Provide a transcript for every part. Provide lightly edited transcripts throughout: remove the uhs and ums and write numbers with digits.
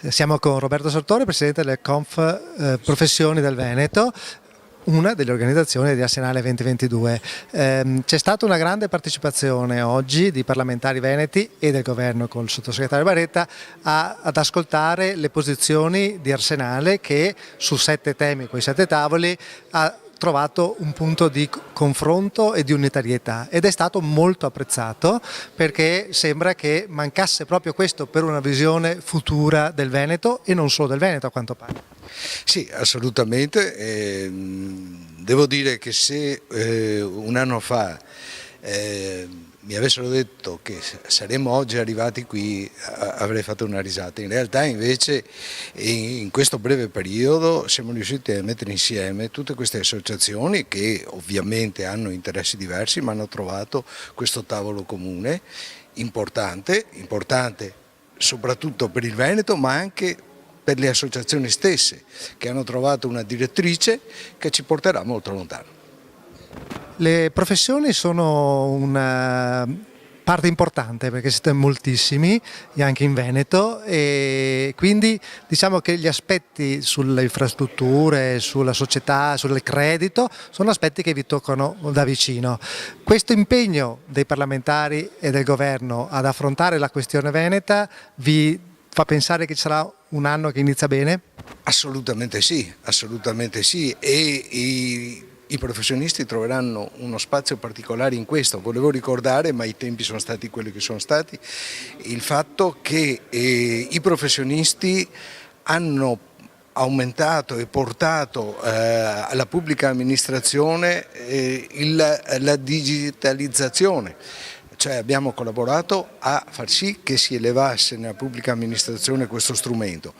Siamo con Roberto Sartori, presidente del Conf Professioni del Veneto, una delle organizzazioni di Arsenale 2022. C'è stata una grande partecipazione oggi di parlamentari veneti e del governo con il sottosegretario Baretta ad ascoltare le posizioni di Arsenale che su 7 temi, con i 7 tavoli, ha trovato un punto di confronto e di unitarietà ed è stato molto apprezzato perché sembra che mancasse proprio questo per una visione futura del Veneto e non solo del Veneto a quanto pare. Sì, assolutamente. Devo dire che se un anno fa mi avessero detto che saremmo oggi arrivati qui avrei fatto una risata. In realtà invece in questo breve periodo siamo riusciti a mettere insieme tutte queste associazioni che ovviamente hanno interessi diversi ma hanno trovato questo tavolo comune importante soprattutto per il Veneto ma anche per le associazioni stesse che hanno trovato una direttrice che ci porterà molto lontano. Le professioni sono una parte importante perché siete moltissimi anche in Veneto e quindi diciamo che gli aspetti sulle infrastrutture, sulla società, sul credito sono aspetti che vi toccano da vicino. Questo impegno dei parlamentari e del governo ad affrontare la questione veneta vi fa pensare che ci sarà un anno che inizia bene? Assolutamente sì e i professionisti troveranno uno spazio particolare in questo. Volevo ricordare, ma i tempi sono stati quelli che sono stati, il fatto che i professionisti hanno aumentato e portato alla pubblica amministrazione la digitalizzazione. Cioè abbiamo collaborato a far sì che si elevasse nella pubblica amministrazione questo strumento.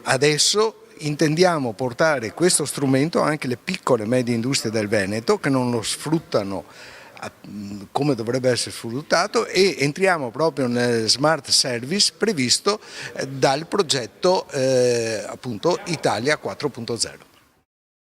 Adesso intendiamo portare questo strumento anche alle piccole e medie industrie del Veneto che non lo sfruttano come dovrebbe essere sfruttato e entriamo proprio nel smart service previsto dal progetto appunto Italia 4.0.